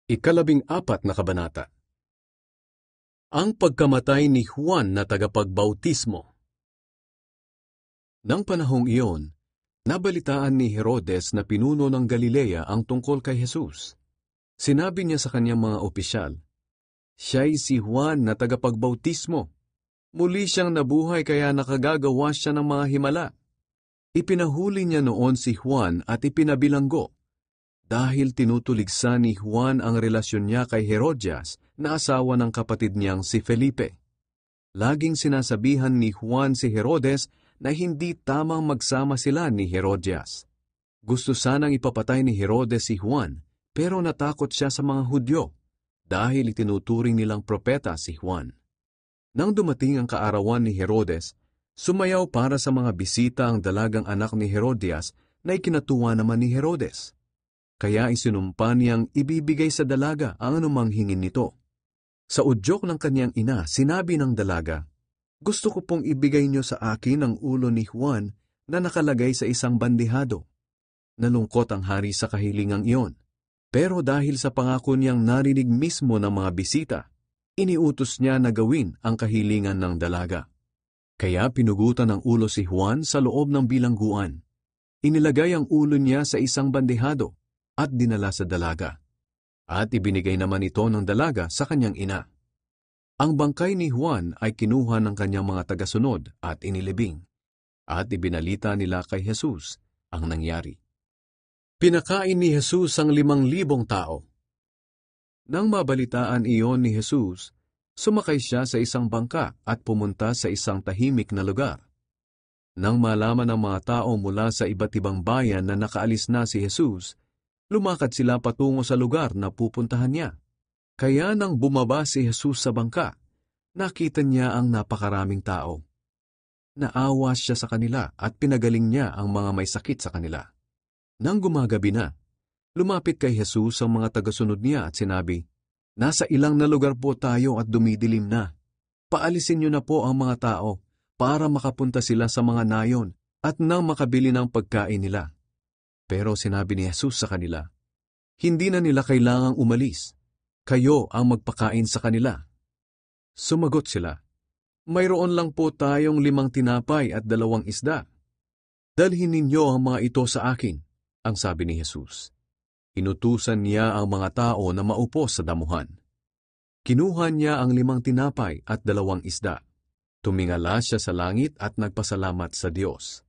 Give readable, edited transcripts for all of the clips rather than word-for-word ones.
14 na kabanata. Ang pagkamatay ni Juan na tagapagbautismo. Nang panahong iyon, nabalitaan ni Herodes na pinuno ng Galilea ang tungkol kay Jesus. Sinabi niya sa kanyang mga opisyal, "Siya'y si Juan na tagapagbautismo. Muli siyang nabuhay kaya nakagagawa siya ng mga himala." Ipinahuli niya noon si Juan at ipinabilanggo, dahil tinutuligsa ni Juan ang relasyon niya kay Herodias na asawa ng kapatid niyang si Felipe. Laging sinasabihan ni Juan si Herodes na hindi tamang magsama sila ni Herodias. Gusto sanang ipapatay ni Herodes si Juan, pero natakot siya sa mga Hudyo dahil itinuturing nilang propeta si Juan. Nang dumating ang kaarawan ni Herodes, sumayaw para sa mga bisita ang dalagang anak ni Herodias na ikinatuwa naman ni Herodes. Kaya isinumpa niyang ibibigay sa dalaga ang anumang hingin nito. Sa udyok ng kanyang ina, sinabi ng dalaga, "Gusto ko pong ibigay niyo sa akin ang ulo ni Juan na nakalagay sa isang bandihado." Nalungkot ang hari sa kahilingang iyon. Pero dahil sa pangako niyang narinig mismo ng mga bisita, iniutos niya na gawin ang kahilingan ng dalaga. Kaya pinugutan ng ulo si Juan sa loob ng bilangguan. Inilagay ang ulo niya sa isang bandihado at dinala sa dalaga. At ibinigay naman ito ng dalaga sa kanyang ina. Ang bangkay ni Juan ay kinuha ng kanyang mga tagasunod at inilibing. At ibinalita nila kay Jesus ang nangyari. Pinakain ni Jesus ang 5,000 tao. Nang mabalitaan iyon ni Jesus, sumakay siya sa isang bangka at pumunta sa isang tahimik na lugar. Nang malaman ng mga tao mula sa iba't ibang bayan na nakaalis na si Jesus, lumakad sila patungo sa lugar na pupuntahan niya. Kaya nang bumaba si Jesus sa bangka, nakita niya ang napakaraming tao. Naawa siya sa kanila at pinagaling niya ang mga may sakit sa kanila. Nang gumagabi na, lumapit kay Jesus ang mga tagasunod niya at sinabi, "Nasa ilang na lugar po tayo at dumidilim na. Paalisin niyo na po ang mga tao para makapunta sila sa mga nayon at nang makabili ng pagkain nila." Pero sinabi ni Jesus sa kanila, "Hindi na nila kailangang umalis. Kayo ang magpakain sa kanila." Sumagot sila, "Mayroon lang po tayong 5 tinapay at 2 isda. Dalhin ninyo ang mga ito sa akin," ang sabi ni Jesus. Inutusan niya ang mga tao na maupo sa damuhan. Kinuha niya ang 5 tinapay at 2 isda. Tumingala siya sa langit at nagpasalamat sa Diyos.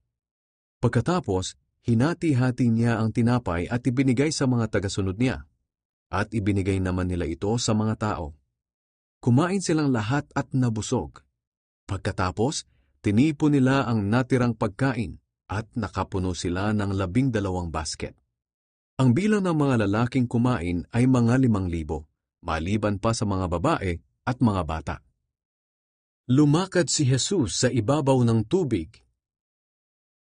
Pagkatapos, hinati-hati niya ang tinapay at ibinigay sa mga tagasunod niya, at ibinigay naman nila ito sa mga tao. Kumain silang lahat at nabusog. Pagkatapos, tinipon nila ang natirang pagkain at nakapuno sila ng 12 basket. Ang bilang ng mga lalaking kumain ay mga 5,000, maliban pa sa mga babae at mga bata. Lumakad si Jesus sa ibabaw ng tubig.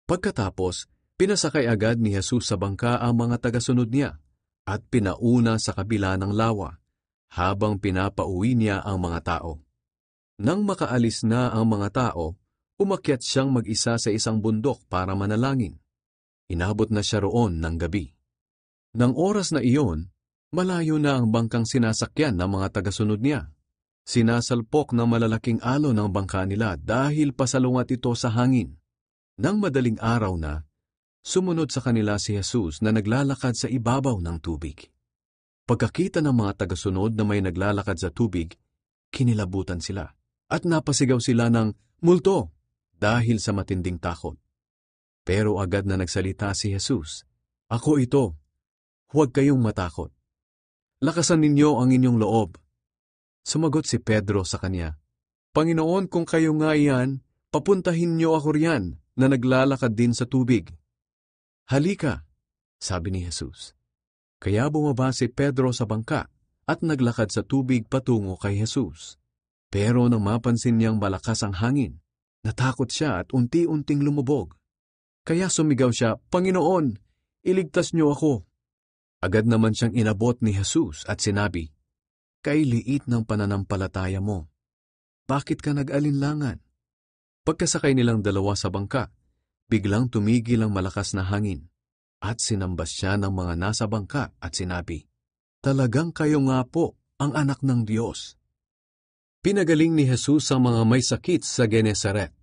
Pagkatapos, pinasakay agad ni Jesus sa bangka ang mga tagasunod niya at pinauna sa kabila ng lawa habang pinapauwi niya ang mga tao. Nang makaalis na ang mga tao, umakyat siyang mag-isa sa isang bundok para manalangin. Inabot na siya roon ng gabi. Nang oras na iyon, malayo na ang bangkang sinasakyan ng mga tagasunod niya. Sinasalpok ng malalaking alon ng bangka nila dahil pasalungat ito sa hangin. Nang madaling araw na, sumunod sa kanila si Jesus na naglalakad sa ibabaw ng tubig. Pagkakita ng mga tagasunod na may naglalakad sa tubig, kinilabutan sila at napasigaw sila ng "Multo!" dahil sa matinding takot. Pero agad na nagsalita si Jesus, "Ako ito, huwag kayong matakot. Lakasan ninyo ang inyong loob." Sumagot si Pedro sa kanya, "Panginoon, kung kayo nga iyan, papuntahin niyo ako riyan na naglalakad din sa tubig." "Halika," sabi ni Jesus. Kaya bumaba si Pedro sa bangka at naglakad sa tubig patungo kay Jesus. Pero nang mapansin niyang malakas ang hangin, natakot siya at unti-unting lumubog. Kaya sumigaw siya, "Panginoon, iligtas niyo ako." Agad naman siyang inabot ni Jesus at sinabi, "Kailiit ng pananampalataya mo. Bakit ka nag-alinlangan?" Pagkasakay nilang dalawa sa bangka, biglang tumigil ang malakas na hangin, at sinambas siya ng mga nasa bangka at sinabi, Talagang kayo nga po ang anak ng Diyos. Pinagaling ni Jesus ang mga may sakit sa Genesaret.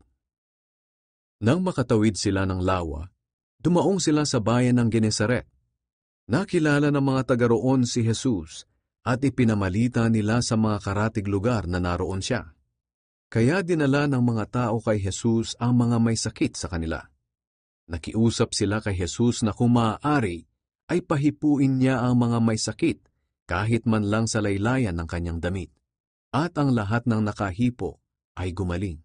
Nang makatawid sila ng lawa, dumaong sila sa bayan ng Genesaret. Nakilala ng mga taga roon si Jesus at ipinamalita nila sa mga karatig lugar na naroon siya. Kaya dinala ng mga tao kay Jesus ang mga may sakit sa kanila. Nakiusap sila kay Jesus na kung maaari ay pahipuin niya ang mga may sakit kahit man lang sa laylayan ng kanyang damit. At ang lahat ng nakahipo ay gumaling.